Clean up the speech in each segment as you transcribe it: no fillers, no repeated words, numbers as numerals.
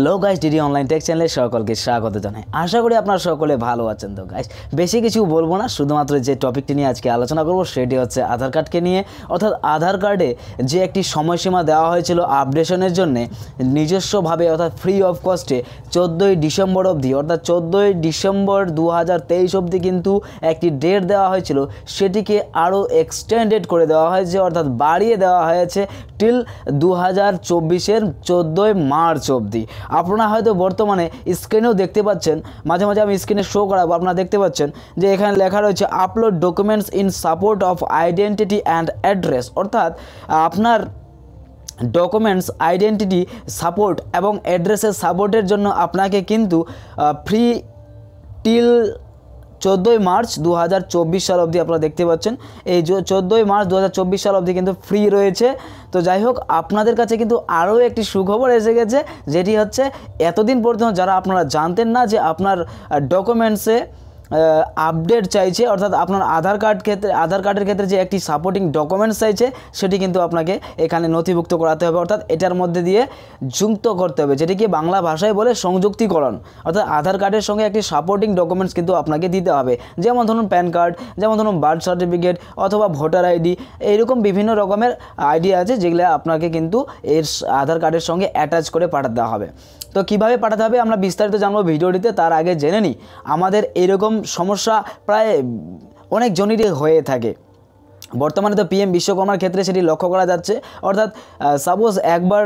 Hello guys, DD online take চ্যানেলে সকলকে স্বাগত জানাই। আশা করি আপনারা সকলে ভালো আছেন। তো গাইস, বেশি কিছু বলবো না, শুধুমাত্র যে টপিকটি নিয়ে আজকে আলোচনা করব সেটি হচ্ছে আধার কার্ডকে নিয়ে। অর্থাৎ আধার কার্ডে যে একটি সময়সীমা দেওয়া হয়েছিল আপডেশনের জন্য নিজস্বভাবে, অর্থাৎ ফ্রি অফ কস্টে 14ই ডিসেম্বর অবধি, অর্থাৎ 14ই ডিসেম্বর 2023 অবধি কিন্তু একটি ডেট দেওয়া হয়েছিল, সেটিকে আরও এক্সটেন্ডেড করে দেওয়া হয়েছে, অর্থাৎ বাড়িয়ে দেওয়া হয়েছে টিল 2024-এর 14ই মার্চ অবধি। আপনারা হয়তো বর্তমানে স্ক্রিনেও দেখতে পাচ্ছেন, মাঝে মাঝে আমি স্ক্রিনে শো করাবো, আপনারা দেখতে পাচ্ছেন যে এখানে লেখা রয়েছে upload documents in support of identity and address. অর্থাৎ আপনার ডকুমেন্টস, আইডেন্টিটি সাপোর্ট এবং অ্যাড্রেসের সাপোর্টের জন্য আপনাকে কিন্তু ফ্রি টিল 14ই মার্চ 2024 সাল অবধি আপনারা দেখতে পাচ্ছেন, এই 14ই মার্চ 2024 সাল অবধি কিন্তু ফ্রি রয়েছে। তো যাই হোক, আপনাদের কাছে কিন্তু আরও একটি সুখবর এসে গেছে, যেটি হচ্ছে এতদিন পর্যন্ত যারা আপনারা জানতেন না যে আপনার ডকুমেন্টসে আপডেট চাইছে, অর্থাৎ আপনার আধার কার্ডের ক্ষেত্রে যে একটি সাপোর্টিং ডকুমেন্টস চাইছে, সেটি কিন্তু আপনাকে এখানে নথিভুক্ত করাতে হবে, অর্থাৎ এটার মধ্যে দিয়ে যুক্ত করতে হবে, যেটিকে বাংলা ভাষায় বলে সংযুক্তিকরণ। অর্থাৎ আধার কার্ডের সঙ্গে একটি সাপোর্টিং ডকুমেন্টস কিন্তু আপনাকে দিতে হবে, যেমন ধরুন প্যান কার্ড, যেমন ধরুন বার্থ সার্টিফিকেট অথবা ভোটার আইডি, এইরকম বিভিন্ন রকমের আইডি আছে যেগুলো আপনাকে কিন্তু এর আধার কার্ডের সঙ্গে অ্যাটাচ করে পাঠাতে হবে। তো কীভাবে পাঠাতে হবে আমরা বিস্তারিত জানবো ভিডিওটিতে। তার আগে জেনে নিই, আমাদের এরকম সমস্যা প্রায় অনেক জনেরই হয়ে থাকে। বর্তমানে তো পিএম বিশ্বকর্মার ক্ষেত্রে সেটি লক্ষ্য করা যাচ্ছে। অর্থাৎ সাপোজ একবার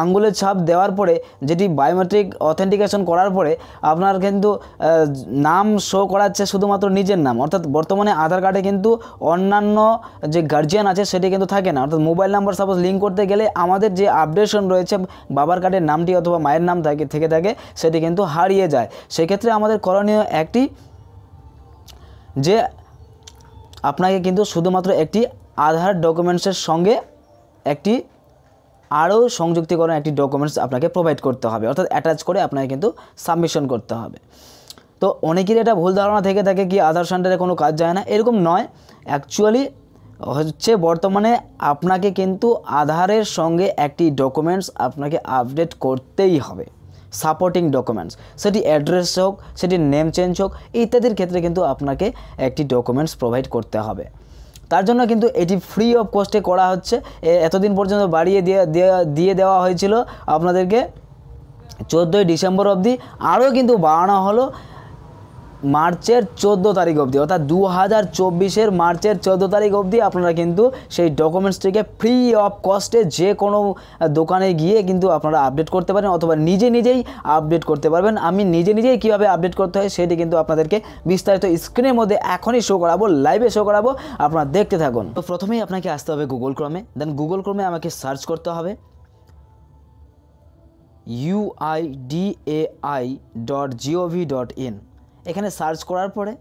আঙ্গুলের ছাপ দেওয়ার পরে, যেটি বায়োমেট্রিক অথেন্টিকেশন করার পরে আপনার কিন্তু নাম শো করাচ্ছে শুধুমাত্র নিজের নাম। অর্থাৎ বর্তমানে আধার কার্ডে কিন্তু অন্যান্য যে গার্জিয়ান আছে সেটি কিন্তু থাকে না। অর্থাৎ মোবাইল নাম্বার সাপোজ লিঙ্ক করতে গেলে আমাদের যে আপডেশন রয়েছে, বাবার কার্ডের নামটি অথবা মায়ের নাম থেকে থাকে, সেটি কিন্তু হারিয়ে যায়। সেক্ষেত্রে আমাদের করণীয় একটি, যে আপনাকে কিন্তু শুধুমাত্র একটি আধার ডকুমেন্টসের সঙ্গে একটি আরও সংযুক্তিকরণ একটি ডকুমেন্টস আপনাকে প্রোভাইড করতে হবে, অর্থাৎ অ্যাটাচ করে আপনাকে কিন্তু সাবমিশন করতে হবে। তো অনেকেরই এটা ভুল ধারণা থেকে থাকে কি আধার সেন্টারে কোনো কাজ যায় না, এরকম নয়। অ্যাকচুয়ালি হচ্ছে বর্তমানে আপনাকে কিন্তু আধারের সঙ্গে একটি ডকুমেন্টস আপনাকে আপডেট করতেই হবে, সাপোর্টিং ডকুমেন্টস, সেটি অ্যাড্রেস হোক, সেটি নেম চেঞ্জ হোক, ইত্যাদির ক্ষেত্রে কিন্তু আপনাকে একটি ডকুমেন্টস প্রোভাইড করতে হবে। তার জন্য কিন্তু এটি ফ্রি অফ কস্টে করা হচ্ছে। এতদিন পর্যন্ত বাড়িয়ে দিয়ে দেওয়া হয়েছিল আপনাদেরকে 14ই ডিসেম্বর অবধি, আরও কিন্তু বাড়ানো হলো মার্চের 14 তারিখ অবধি, অর্থাৎ 2024-এর মার্চের 14 তারিখ অবধি আপনারা কিন্তু সেই ডকুমেন্টসটিকে ফ্রি অফ কস্টে যে কোনো দোকানে গিয়ে কিন্তু আপনারা আপডেট করতে পারেন, অথবা নিজেই আপডেট করতে পারবেন। আমি নিজেই কীভাবে আপডেট করতে হয় সেটি কিন্তু আপনাদেরকে বিস্তারিত স্ক্রিনের মধ্যে এখনই শো করাবো, লাইভে শো করাবো, আপনারা দেখতে থাকুন। তো প্রথমেই আপনাকে আসতে হবে গুগল ক্রোমে, দেন গুগল ক্রোমে আমাকে সার্চ করতে হবে uidai.gov.in। এখানে সার্চ করার পরে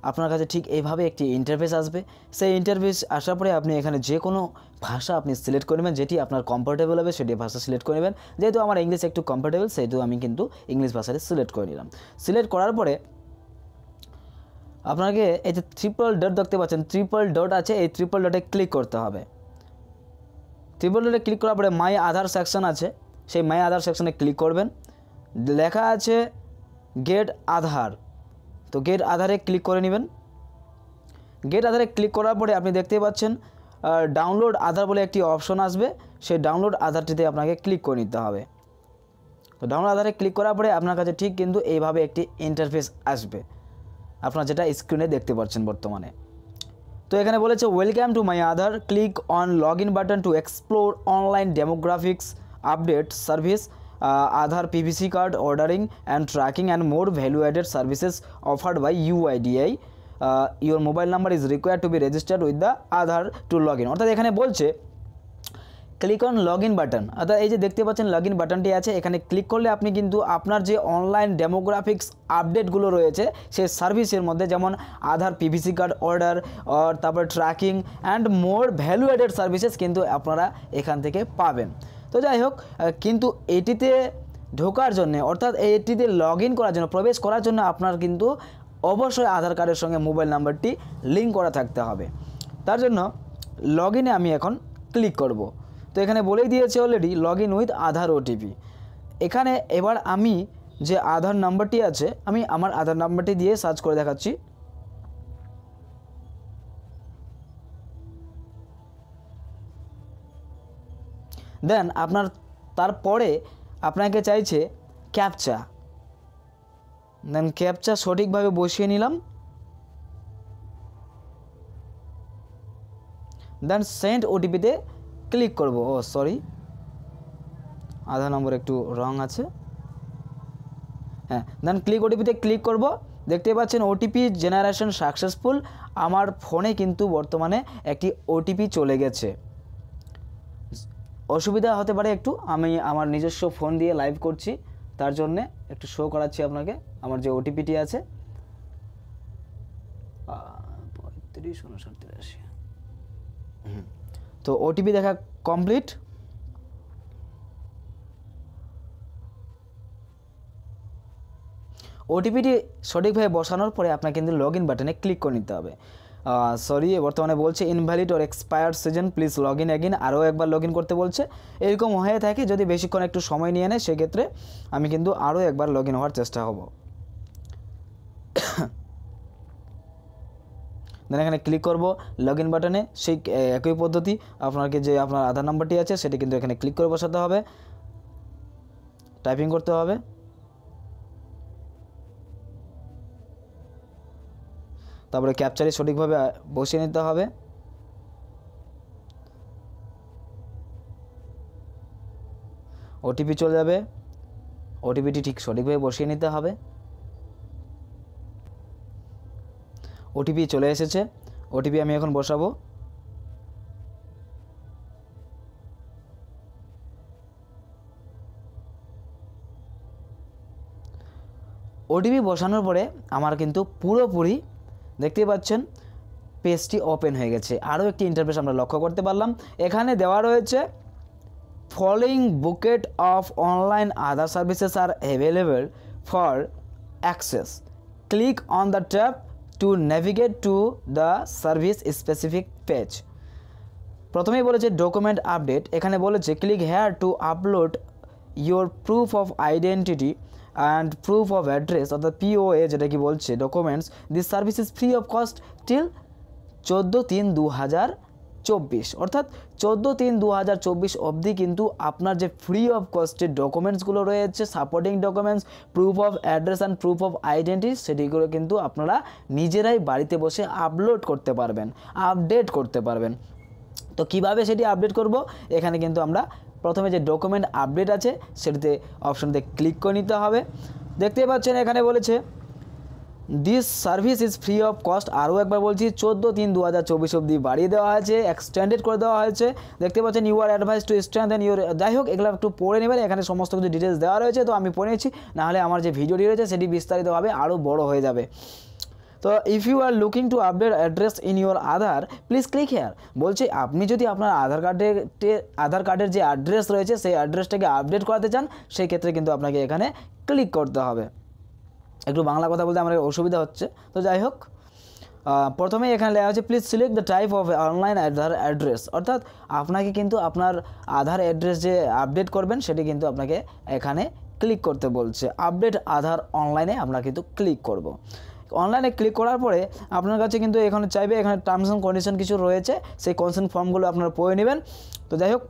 আপনার কাছে ঠিক এইভাবে একটি ইন্টারফেস আসবে। সেই ইন্টারফেস আসার পরে আপনি এখানে যে কোনো ভাষা আপনি সিলেক্ট করে নেবেন, যেটি আপনার কমফোর্টেবল হবে সেটি ভাষা সিলেক্ট করে নেবেন। যেহেতু আমার ইংলিশ একটু কমফোর্টেবল, সেহেতু আমি কিন্তু ইংলিশ ভাষাটা সিলেক্ট করে নিলাম। সিলেক্ট করার পরে আপনাকে এই যে ট্রিপল ডট দেখতে পাচ্ছেন, ট্রিপল ডট আছে, এই ট্রিপল ডটে ক্লিক করতে হবে। ট্রিপল ডটে ক্লিক করার পরে মাই আধার সেকশন আছে, সেই মাই আধার সেকশনে ক্লিক করবেন। লেখা আছে গেট আধার, তো গেট আধারে ক্লিক করে নেবেন। গেট আধারে ক্লিক করার পরে আপনি দেখতে পাচ্ছেন ডাউনলোড আধার বলে একটি অপশন আসবে, সেই ডাউনলোড আধারটিতে আপনাকে ক্লিক করে নিতে হবে। তো ডাউনলোড আধারে ক্লিক করার পরে আপনার কাছে ঠিক কিন্তু এইভাবে একটি ইন্টারফেস আসবে, আপনারা যেটা স্ক্রিনে দেখতে পাচ্ছেন বর্তমানে। তো এখানে বলেছে welcome to my Aadhaar, click on log in button to explore online demographics update service, Aadhaar PVC card ordering and tracking and more value-added services offered by UIDAI. Your mobile number is required to be registered with the Aadhaar to log in. অর্থাৎ এখানে বলছে click on log in button, অর্থাৎ এই যে দেখতে পাচ্ছেন log in বাটনটি আছে, এখানে ক্লিক করলে আপনি কিন্তু আপনার যে অনলাইন ডেমোগ্রাফিক্স আপডেটগুলো রয়েছে সেই সার্ভিসের মধ্যে, যেমন আধার পিভিসি কার্ড অর্ডার, তারপর tracking and more value added services কিন্তু আপনারা এখান থেকে পাবেন। তো যাই হোক, কিন্তু এটিতে ঢোকার জন্য, অর্থাৎ এটিতে লগ ইন করার জন্য, প্রবেশ করার জন্য আপনার কিন্তু অবশ্যই আধার কার্ডের সঙ্গে মোবাইল নাম্বারটি লিঙ্ক করা থাকতে হবে। তার জন্য লগ ইনে আমি এখন ক্লিক করব। তো এখানে বলেই দিয়েছে already log in with Aadhaar OTP. এখানে এবার আমি যে আধার নাম্বারটি আছে আমি আমার আধার নাম্বারটি দিয়ে সার্চ করে দেখাচ্ছি। দেন আপনার তারপরে আপনাকে চাইছে ক্যাপচা, দেন ক্যাপচা সঠিকভাবে বসিয়ে নিলাম। দেন সেন্ড ওটিপিতে ক্লিক করব। ও সরি, আধার নম্বর একটু রং আছে। হ্যাঁ, দেন ক্লিক ওটিপিতে ক্লিক করব। দেখতে পাচ্ছেন ওটিপি জেনারেশন সাকসেসফুল। আমার ফোনে কিন্তু বর্তমানে একটি ওটিপি চলে গেছে। অসুবিধা হতে পারে একটু, আমি আমার নিজস্ব ফোন দিয়ে লাইভ করছি, তার জন্যে একটু শো করাচ্ছি আপনাকে আমার যে ওটিপিটি আছে 355983। তো ওটিপি দেখা কমপ্লিট। ওটিপিটি সঠিকভাবে বসানোর পরে আপনাকে কিন্তু লগ ইন বাটনে ক্লিক করে নিতে হবে। সরি, বর্তমানে বলছে invalid or expired season, please log in again, আরও একবার লগ ইন করতে বলছে। এরকম হয়ে থাকে, যদি বেশিক্ষণ একটু সময় নিয়ে নেয় সেক্ষেত্রে আমি কিন্তু আরও একবার লগ ইন হওয়ার চেষ্টা হব। দেন এখানে ক্লিক করব লগ ইন বাটনে। সেই একই পদ্ধতি, আপনাকে যে আপনার আধার নাম্বারটি আছে সেটি কিন্তু এখানে ক্লিক করে বসাতে হবে, টাইপিং করতে হবে। তারপরে ক্যাপচারে সঠিকভাবে বসিয়ে নিতে হবে। ওটিপি চলে যাবে, ওটিপিটি ঠিক সঠিকভাবে বসিয়ে নিতে হবে। ওটিপি চলে এসেছে, ওটিপি আমি এখন বসাবো। ওটিপি বসানোর পরে আমার কিন্তু পুরোপুরি দেখতেই পাচ্ছেন পেজটি ওপেন হয়ে গেছে। আরও একটি ইন্টারফেস আমরা লক্ষ্য করতে পারলাম। এখানে দেওয়া রয়েছে following bouquet of online Aadhaar services are available for access, click on the tab to navigate to the service specific page. প্রথমেই বলেছে ডকুমেন্ট আপডেট, এখানে বলেছে click here to upload your proof of identity and proof of address, অর্থাৎ POA যেটা কি বলছে documents. This service is free of cost till 14/3/2024, অর্থাৎ 14/3/2024 অবধি কিন্তু আপনার যে ফ্রি অফ কস্টের ডকুমেন্টসগুলো রয়েছে, supporting documents, proof of address and proof of identity, সেটিগুলো কিন্তু আপনারা নিজেরাই বাড়িতে বসে আপলোড করতে পারবেন, আপডেট করতে পারবেন। তো কিভাবে সেটি আপডেট করব, এখানে কিন্তু আমরা প্রথমে যে ডকুমেন্ট আপডেট আছে সেটিতে অপশনতে ক্লিক করে নিতে হবে। দেখতেই পাচ্ছেন এখানে বলেছে this service is free of cost. আরও একবার বলছি 14/3/2024 অবধি বাড়িয়ে দেওয়া হয়েছে, এক্সটেন্ডেড করে দেওয়া হয়েছে। দেখতে পাচ্ছেন you are advised to strengthen your, যাই হোক এগুলো একটু পড়ে নেবেন, এখানে সমস্ত কিছু ডিটেলস দেওয়া রয়েছে। তো আমি পড়ে নিচ্ছি, নাহলে আমার যে ভিডিওটি রয়েছে সেটি বিস্তারিতভাবে আরও বড় হয়ে যাবে। তো if you are looking to update address in your Aadhaar please click here. বলছে আপনি যদি আপনার আধার কার্ডের যে অ্যাড্রেস রয়েছে সেই অ্যাড্রেসটাকে আপডেট করাতে চান, সেই ক্ষেত্রে কিন্তু আপনাকে এখানে ক্লিক করতে হবে। একটু বাংলা কথা বলতে আমার অসুবিধা হচ্ছে, তো যাই হোক। প্রথমে এখানে লেখা আছে please select the type of online Aadhaar address, অর্থাৎ আপনাকে কিন্তু আপনার আধার অ্যাড্রেস যে আপডেট করবেন সেটি কিন্তু আপনাকে এখানে ক্লিক করতে বলছে। আপডেট আধার অনলাইনে আমরা কিন্তু ক্লিক করব। অনলাইনে ক্লিক করার পরে আপনার কাছে কিন্তু এখানে চাইবে, এখানে টার্মস অ্যান্ড কন্ডিশন কিছু রয়েছে, সেই কনসেন্ট ফর্মগুলো আপনারা পড়ে নেবেন। তো যাই হোক,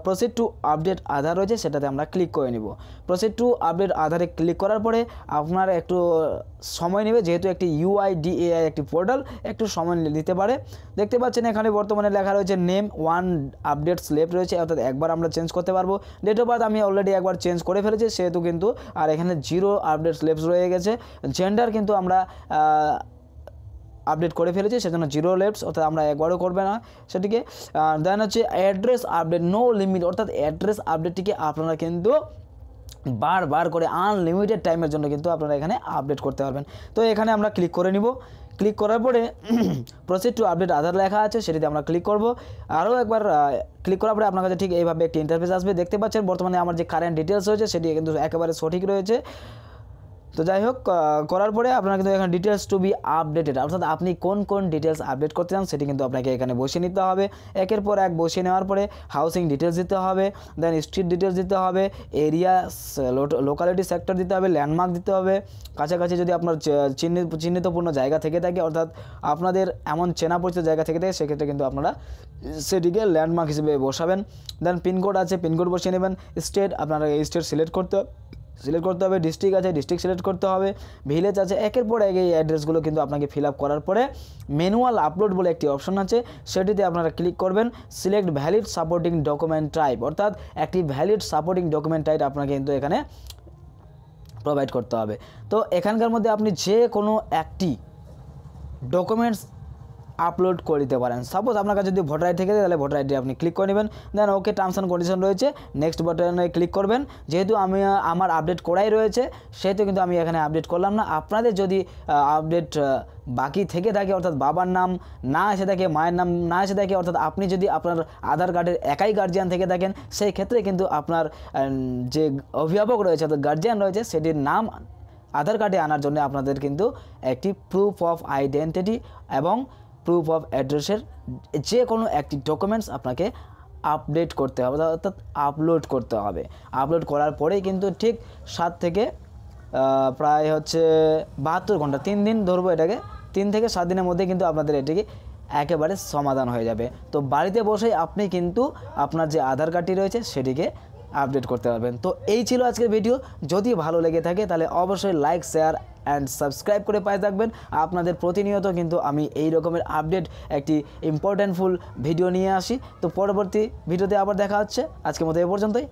প্রসিড টু আপডেট আধার রয়েছে সেটাতে আমরা ক্লিক করে নিব। প্রসিড টু আপডেট আধারে ক্লিক করার পরে আপনার একটু সময় নেবে, যেহেতু একটি UIDAI একটি পোর্টাল, একটু সময় নিতে পারে। দেখতে পাচ্ছেন এখানে বর্তমানে লেখা রয়েছে নেম 1 আপডেট স্লেপ রয়েছে, অর্থাৎ একবার আমরা চেঞ্জ করতে পারবো। ডেট অফ বার্থ আমি অলরেডি একবার চেঞ্জ করে ফেলেছি, সেহেতু কিন্তু আর এখানে 0 আপডেট স্লেপস রয়ে গেছে। জেন্ডার কিন্তু আমরা আপডেট করে ফেলেছি, সেজন্য 0 লেপস, অর্থাৎ আমরা একবারও করবে না সেটিকে। দেন হচ্ছে অ্যাড্রেস আপডেট নো লিমিট, অর্থাৎ অ্যাড্রেস আপডেটটিকে আপনারা কিন্তু বারবার করে আনলিমিটেড টাইমের জন্য কিন্তু আপনারা এখানে আপডেট করতে পারবেন। তো এখানে আমরা ক্লিক করে নিব। ক্লিক করার পরে প্রসিড টু আপডেট আধার লেখা আছে, সেটিতে আমরা ক্লিক করব। আরও একবার ক্লিক করার পরে আপনার কাছে ঠিক এইভাবে একটি ইন্টারফেস আসবে। দেখতে পাচ্ছেন বর্তমানে আমার যে কারেন্ট ডিটেলস রয়েছে সেটি কিন্তু একেবারে সঠিক রয়েছে। তো যাই হোক, করার পরে আপনার কিন্তু এখানে ডিটেলস টু বি আপডেটেড, অর্থাৎ আপনি কোন কোন ডিটেলস আপডেট করতে চান সেটি কিন্তু আপনাকে এখানে বসিয়ে নিতে হবে। একের পর এক বসিয়ে নেওয়ার পরে হাউসিং ডিটেলস দিতে হবে, দেন স্ট্রিট ডিটেলস দিতে হবে, এরিয়া লোকালিটি সেক্টর দিতে হবে, ল্যান্ডমার্ক দিতে হবে। কাছাকাছি যদি আপনার চিহ্নিতপূর্ণ জায়গা থেকে থাকে, অর্থাৎ আপনাদের এমন চেনা পরিচিত জায়গা থেকে থাকে, সেক্ষেত্রে কিন্তু আপনারা সেটিকে ল্যান্ডমার্ক হিসেবে বসাবেন। দেন পিনকোড আছে, পিনকোড বসিয়ে নেবেন। স্টেট, আপনারা এই স্টেট সিলেক্ট করতে হবে। ডিস্ট্রিক্ট আছে, ডিস্ট্রিক্ট সিলেক্ট করতে হবে। ভিলেজ আছে, একের পর এক এই অ্যাড্রেসগুলো কিন্তু আপনাকে ফিল আপ করার পরে ম্যানুয়াল আপলোড বলে একটি অপশন আছে, সেটিতে আপনারা ক্লিক করবেন। Select valid supporting document type, অর্থাৎ একটি ভ্যালিড সাপোর্টিং ডকুমেন্ট টাইপ আপনাকে কিন্তু এখানে প্রোভাইড করতে হবে। তো এখানকার মধ্যে আপনি যে কোনো একটি ডকুমেন্টস আপলোড করে দিতে পারেন। সাপোজ আপনার কাছে যদি ভোটার আইডি থেকে থাকে, তাহলে ভোটার আইডি আপনি ক্লিক করে নেবেন। দেন ওকে, টার্মস অ্যান্ড কন্ডিশন রয়েছে, নেক্সট বাটনে ক্লিক করবেন। যেহেতু আমার আপডেট করাই রয়েছে, সেহেতু কিন্তু আমি এখানে আপডেট করলাম না। আপনাদের যদি আপডেট বাকি থেকে থাকে, অর্থাৎ বাবার নাম না এসে থাকে, মায়ের নাম না এসে থাকে, অর্থাৎ আপনি যদি আপনার আধার কার্ডের একাই গার্জিয়ান থেকে থাকেন, সেই ক্ষেত্রে কিন্তু আপনার যে অভিভাবক রয়েছে, অর্থাৎ গার্জিয়ান রয়েছে, সেটির নাম আধার কার্ডে আনার জন্য আপনাদের কিন্তু একটি প্রুফ অফ আইডেন্টিটি এবং প্রুফ অফ অ্যাড্রেসের যে কোনো একটি ডকুমেন্টস আপনাকে আপডেট করতে হবে, অর্থাৎ আপলোড করতে হবে। আপলোড করার পরেই কিন্তু ঠিক 7 থেকে প্রায় হচ্ছে 72 ঘন্টা, 3 দিন ধরবো এটাকে, 3 থেকে 7 দিনের মধ্যে কিন্তু আপনাদের এটিকে একেবারে সমাধান হয়ে যাবে। তো বাড়িতে বসেই আপনি কিন্তু আপনার যে আধার কার্ডটি রয়েছে সেটিকে আপডেট করতে পারবেন। তো এই ছিল আজকের ভিডিও। যদি ভালো লেগে থাকে তাহলে অবশ্যই লাইক, শেয়ার অ্যান্ড সাবস্ক্রাইব করে পাশে থাকবেন। আপনাদের প্রতিনিয়ত কিন্তু আমি এই রকমের আপডেট, একটি ইম্পর্ট্যান্টফুল ভিডিও নিয়ে আসি। তো পরবর্তী ভিডিওতে আবার দেখা হচ্ছে। আজকের মতো এ পর্যন্তই।